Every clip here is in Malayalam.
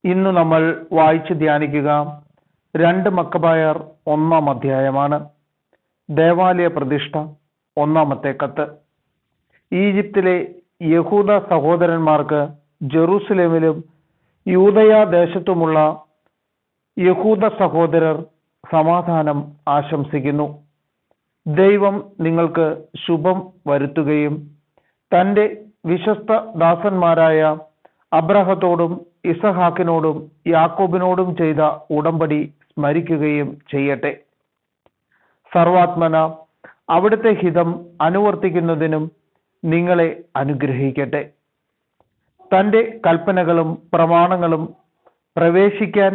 ഇന്ന് നമ്മൾ വായിച്ച് ധ്യാനിക്കുക 2 മക്കബായർ 1-ാം അധ്യായമാണ്. ദേവാലയ പ്രതിഷ്ഠ, 1-ാമത്തെ കത്ത്. ഈജിപ്തിലെ യഹൂദ സഹോദരന്മാർക്ക് ജെറൂസലേമിലും യൂദയ ദേശത്തുമുള്ള യഹൂദ സഹോദരർ സമാധാനം ആശംസിക്കുന്നു. ദൈവം നിങ്ങൾക്ക് ശുഭം വരുത്തുകയും തൻ്റെ വിശ്വസ്ത ദാസന്മാരായ അബ്രഹത്തോടും ഇസഹാക്കിനോടും യാക്കോബിനോടും ചെയ്ത ഉടമ്പടി സ്മരിക്കുകയും ചെയ്യട്ടെ. സർവാത്മന അവിടുത്തെ ഹിതം അനുവർത്തിക്കുന്നതിനും നിങ്ങളെ അനുഗ്രഹിക്കട്ടെ. തൻ്റെ കൽപ്പനകളും പ്രമാണങ്ങളും പ്രവേശിക്കാൻ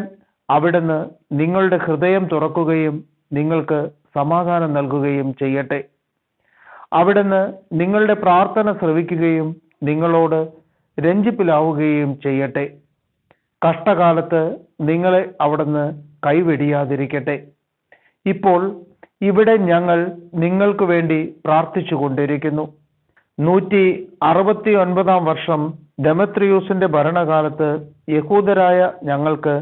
അവിടുന്ന് നിങ്ങളുടെ ഹൃദയം തുറക്കുകയും നിങ്ങൾക്ക് സമാധാനം നൽകുകയും ചെയ്യട്ടെ. അവിടുന്ന് നിങ്ങളുടെ പ്രാർത്ഥന ശ്രവിക്കുകയും നിങ്ങളോട് രഞ്ജിപ്പിലാവുകയും ചെയ്യട്ടെ. കഷ്ടകാലത്ത് നിങ്ങളെ അവിടുന്ന് കൈവെടിയാതിരിക്കട്ടെ. ഇപ്പോൾ ഇവിടെ ഞങ്ങൾ നിങ്ങൾക്ക് വേണ്ടി പ്രാർത്ഥിച്ചു കൊണ്ടിരിക്കുന്നു. 169-ാം വർഷം ദെമത്രിയൂസിന്റെ ഭരണകാലത്ത് യഹൂദരായ ഞങ്ങൾക്ക്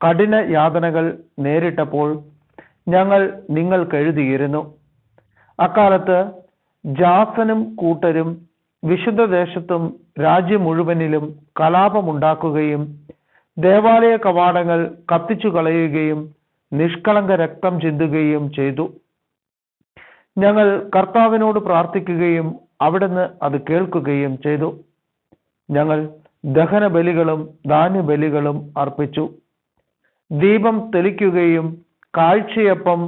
കഠിന യാതനകൾ നേരിട്ടപ്പോൾ ഞങ്ങൾ നിങ്ങൾക്കെഴുതിയിരുന്നു. അക്കാലത്ത് ജാസനും കൂട്ടരും വിശുദ്ധ ദേശത്തും രാജ്യം മുഴുവനിലും കലാപമുണ്ടാക്കുകയും ദേവാലയ കവാടങ്ങൾ കത്തിച്ചു കളയുകയും നിഷ്കളങ്ക രക്തം ചിന്തുകയും ചെയ്തു. ഞങ്ങൾ കർത്താവിനോട് പ്രാർത്ഥിക്കുകയും അവിടുന്ന് അത് കേൾക്കുകയും ചെയ്തു. ഞങ്ങൾ ദഹന ബലികളും ധാന്യബലികളും അർപ്പിച്ചു. ദീപം തെളിക്കുകയും കാഴ്ചയപ്പം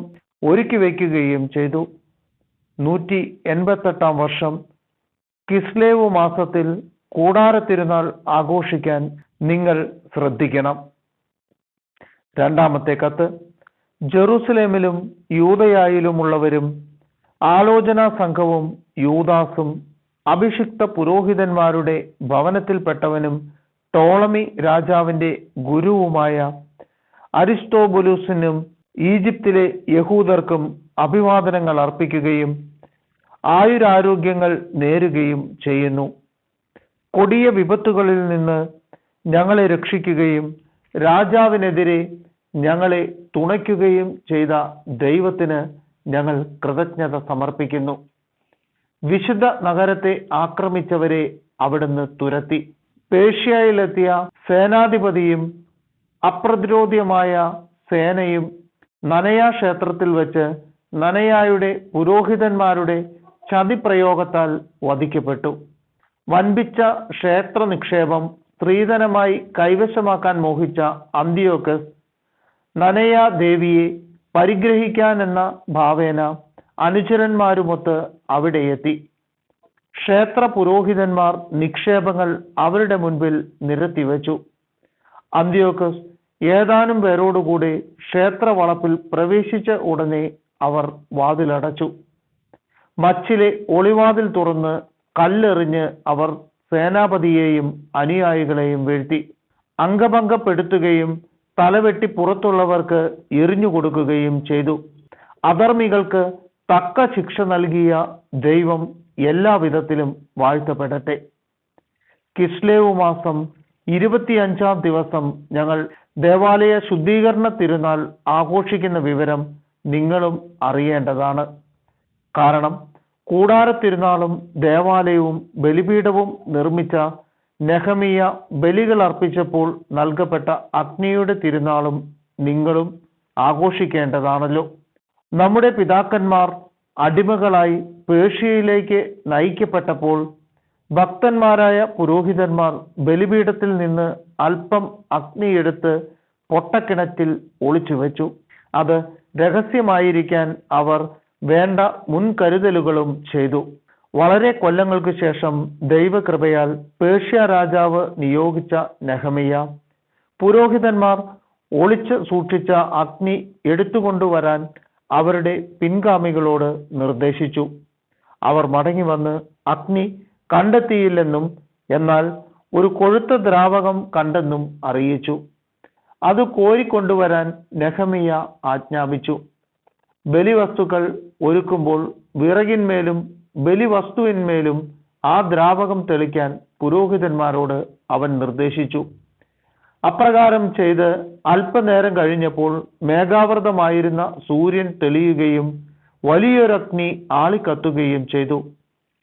ഒരുക്കി വയ്ക്കുകയും ചെയ്തു. 188-ാം വർഷം കിസ്ലേവ് മാസത്തിൽ കൂടാര തിരുനാൾ ആഘോഷിക്കാൻ നിങ്ങൾ ശ്രദ്ധിക്കണം. 2-ാമത്തെ കത്ത്. ജെറൂസലേമിലും യൂദയായിലുമുള്ളവരും ആലോചനാ സംഘവും യൂദാസും അഭിഷിക്ത പുരോഹിതന്മാരുടെ ഭവനത്തിൽപ്പെട്ടവനും ടോളമി രാജാവിന്റെ ഗുരുവുമായ അരിസ്റ്റോബുലൂസിനും ഈജിപ്തിലെ യഹൂദർക്കും അഭിവാദനങ്ങൾ അർപ്പിക്കുകയും ആയുരാരോഗ്യങ്ങൾ നേരുകയും ചെയ്യുന്നു. കൊടിയ വിപത്തുകളിൽ നിന്ന് ഞങ്ങളെ രക്ഷിക്കുകയും രാജാവിനെതിരെ ഞങ്ങളെ തുണയ്ക്കുകയും ചെയ്ത ദൈവത്തിന് ഞങ്ങൾ കൃതജ്ഞത സമർപ്പിക്കുന്നു. വിശുദ്ധ നഗരത്തെ ആക്രമിച്ചവരെ അവിടുന്ന് തുരത്തി. പേർഷ്യയിലെത്തിയ സേനാധിപതിയും അപ്രതിരോധ്യമായ സേനയും നനയാ ക്ഷേത്രത്തിൽ വെച്ച് നനയായുടെ പുരോഹിതന്മാരുടെ ചതിപ്രയോഗത്താൽ വധിക്കപ്പെട്ടു. വൻപിച്ച ക്ഷേത്ര നിക്ഷേപം സ്ത്രീധനമായി കൈവശമാക്കാൻ മോഹിച്ച അന്തിയോക്കസ് നനയാ ദേവിയെ പരിഗ്രഹിക്കാനെന്ന ഭാവേന അനുചരന്മാരുമൊത്ത് അവിടെ എത്തി. ക്ഷേത്ര പുരോഹിതന്മാർ നിക്ഷേപങ്ങൾ അവരുടെ മുൻപിൽ നിരത്തിവെച്ചു. അന്തിയോക്കസ് ഏതാനും പേരോടുകൂടി ക്ഷേത്ര വളപ്പിൽ പ്രവേശിച്ച ഉടനെ അവർ വാതിലടച്ചു. മച്ചിലെ ഒളിവാതിൽ തുറന്ന് കല്ലെറിഞ്ഞ് അവർ സേനാപതിയെയും അനുയായികളെയും വീഴ്ത്തി. അംഗഭംഗപ്പെടുത്തുകയും തലവെട്ടി പുറത്തുള്ളവർക്ക് എറിഞ്ഞു കൊടുക്കുകയും ചെയ്തു. അധർമ്മികൾക്ക് തക്ക ശിക്ഷ നൽകിയ ദൈവം എല്ലാവിധത്തിലും വാഴ്ത്തപ്പെടട്ടെ. കിസ്ലേവ് മാസം 25-ാം ദിവസം ഞങ്ങൾ ദേവാലയ ശുദ്ധീകരണ തിരുനാൾ ആഘോഷിക്കുന്ന വിവരം നിങ്ങളും അറിയേണ്ടതാണ്. കാരണം കൂടാര തിരുനാളും ദേവാലയവും ബലിപീഠവും നിർമ്മിച്ച നെഹമിയ ബലികൾ അർപ്പിച്ചപ്പോൾ നൽകപ്പെട്ട അഗ്നിയുടെ തിരുനാളും നിങ്ങളും ആഘോഷിക്കേണ്ടതാണല്ലോ. നമ്മുടെ പിതാക്കന്മാർ അടിമകളായി പേർഷ്യയിലേക്ക് നയിക്കപ്പെട്ടപ്പോൾ ഭക്തന്മാരായ പുരോഹിതന്മാർ ബലിപീഠത്തിൽ നിന്ന് അല്പം അഗ്നിയെടുത്ത് പൊട്ടക്കിണറ്റിൽ ഒളിച്ചുവെച്ചു. അത് രഹസ്യമായിരിക്കാൻ അവർ വേണ്ട മുൻകരുതലുകളും ചെയ്തു. വളരെ കൊല്ലങ്ങൾക്ക് ശേഷം ദൈവകൃപയാൽ പേർഷ്യ രാജാവ് നിയോഗിച്ച നെഹമിയ പുരോഹിതന്മാർ ഒളിച്ച് സൂക്ഷിച്ച അഗ്നി എടുത്തുകൊണ്ടുവരാൻ അവരുടെ പിൻഗാമികളോട് നിർദ്ദേശിച്ചു. അവർ മടങ്ങി വന്ന് അഗ്നി കണ്ടെത്തിയില്ലെന്നും എന്നാൽ ഒരു കൊഴുത്ത ദ്രാവകം കണ്ടെന്നും അറിയിച്ചു. അത് കോരിക്കൊണ്ടുവരാൻ നെഹമിയ ആജ്ഞാപിച്ചു. ബലിവസ്തുക്കൾ ഒരുക്കുമ്പോൾ വിറകിന്മേലും ബലിവസ്തുവിന്മേലും ആ ദ്രാവകം തെളിക്കാൻ പുരോഹിതന്മാരോട് അവൻ നിർദ്ദേശിച്ചു. അപ്രകാരം ചെയ്ത് അല്പനേരം കഴിഞ്ഞപ്പോൾ മേഘാവൃതമായിരുന്ന സൂര്യൻ തെളിയുകയും വലിയൊരഗ്നി ആളിക്കത്തുകയും ചെയ്തു.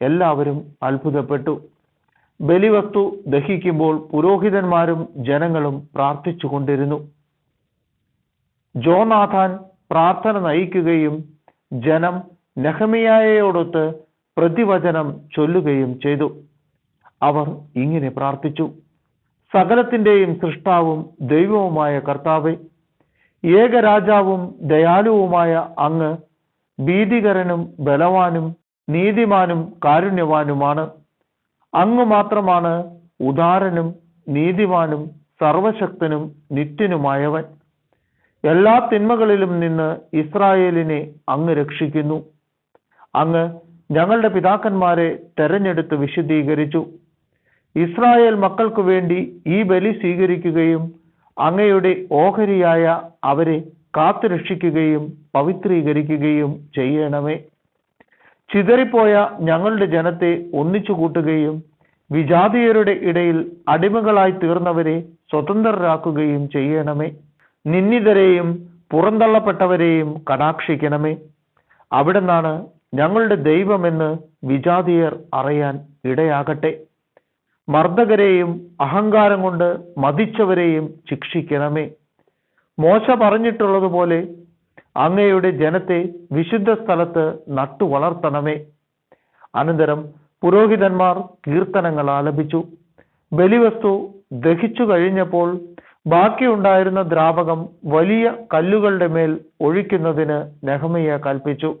എല്ലാവരും അത്ഭുതപ്പെട്ടു. ബലിവസ്തു ദഹിക്കുമ്പോൾ പുരോഹിതന്മാരും ജനങ്ങളും പ്രാർത്ഥിച്ചു കൊണ്ടിരുന്നു. ജോനാഥാൻ പ്രാർത്ഥന നയിക്കുകയും ജനം നെഹെമ്യായോടൊത്ത് പ്രതിവചനം ചൊല്ലുകയും ചെയ്തു. അവർ ഇങ്ങനെ പ്രാർത്ഥിച്ചു: സകലത്തിന്റെയും സൃഷ്ടാവും ദൈവവുമായ കർത്താവേ, ഏകരാജാവും ദയാലുവുമായ അങ്ങ് ഭീതികരനും ബലവാനും നീതിമാനും കാരുണ്യവാനുമാണ്. അങ്ങ് മാത്രമാണ് ഉദാരനും നീതിമാനും സർവശക്തനും നിത്യനുമായവൻ. എല്ലാ തിന്മകളിലും നിന്ന് ഇസ്രായേലിനെ അങ്ങ് രക്ഷിക്കുന്നു. അങ്ങ് ഞങ്ങളുടെ പിതാക്കന്മാരെ തെരഞ്ഞെടുത്ത് വിശുദ്ധീകരിച്ചു. ഇസ്രായേൽ മക്കൾക്കു വേണ്ടി ഈ ബലി സ്വീകരിക്കുകയും അങ്ങയുടെ ഓഹരിയായ അവരെ കാത്തുരക്ഷിക്കുകയും പവിത്രീകരിക്കുകയും ചെയ്യണമേ. ചിതറിപ്പോയ ഞങ്ങളുടെ ജനത്തെ ഒന്നിച്ചു കൂട്ടുകയും വിജാതീയരുടെ ഇടയിൽ അടിമകളായി തീർന്നവരെ സ്വതന്ത്രരാക്കുകയും ചെയ്യണമേ. നിന്ദിതരെയും പുറന്തള്ളപ്പെട്ടവരെയും കടാക്ഷിക്കണമേ. അവിടുന്നാണ് ഞങ്ങളുടെ ദൈവമെന്ന് വിജാതീയർ അറിയാൻ ഇടയാകട്ടെ. മർദ്ദകരെയും അഹങ്കാരം കൊണ്ട് മതിച്ചവരെയും ശിക്ഷിക്കണമേ. മോശ പറഞ്ഞിട്ടുള്ളതുപോലെ അങ്ങയുടെ ജനത്തെ വിശുദ്ധ സ്ഥലത്ത് നട്ടു വളർത്തണമേ. അനന്തരം പുരോഹിതന്മാർ കീർത്തനങ്ങൾ ആലപിച്ചു. ബലിവസ്തു ദഹിച്ചു കഴിഞ്ഞപ്പോൾ ബാക്കിയുണ്ടായിരുന്ന ദ്രാവകം വലിയ കല്ലുകളുടെ മേൽ ഒഴിക്കുന്നതിന് നെഹെമ്യാ കൽപ്പിച്ചു.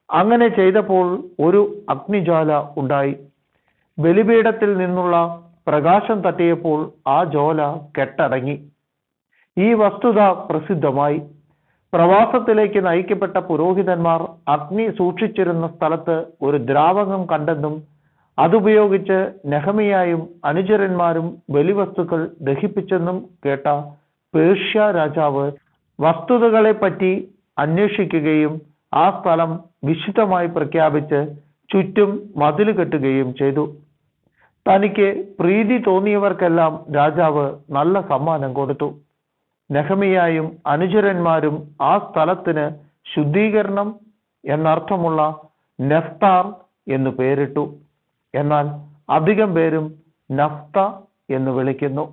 അങ്ങനെ ചെയ്തപ്പോൾ ഒരു അഗ്നിജ്വാല ഉണ്ടായി. ബലിപീഠത്തിൽ നിന്നുള്ള പ്രകാശം തട്ടിയപ്പോൾ ആ ജ്വാല കെട്ടടങ്ങി. ഈ വസ്തുത പ്രസിദ്ധമായി. പ്രവാസത്തിലേക്ക് നയിക്കപ്പെട്ട പുരോഹിതന്മാർ അഗ്നി സൂക്ഷിച്ചിരുന്ന സ്ഥലത്ത് ഒരു ദ്രാവകം കണ്ടെന്നും അതുപയോഗിച്ച് നെഹെമ്യായും അനുചരന്മാരും ബലിവസ്തുക്കൾ ദഹിപ്പിച്ചെന്നും കേട്ട പേർഷ്യ രാജാവ് വസ്തുതകളെപ്പറ്റി അന്വേഷിക്കുകയും ആ സ്ഥലം വിശുദ്ധമായി പ്രഖ്യാപിച്ച് ചുറ്റും മതിൽ കെട്ടുകയും ചെയ്തു. തനിക്ക് പ്രീതി തോന്നിയവർക്കെല്ലാം രാജാവ് നല്ല സമ്മാനം കൊടുത്തു. നെഹെമ്യായും അനുചരന്മാരും ആ സ്ഥലത്തിന് ശുദ്ധീകരണം എന്നർത്ഥമുള്ള നെഫ്താർ എന്നു പേരിട്ടു. എന്നാൽ അധികം പേരും നഫ്ത എന്ന് വിളിക്കുന്നു.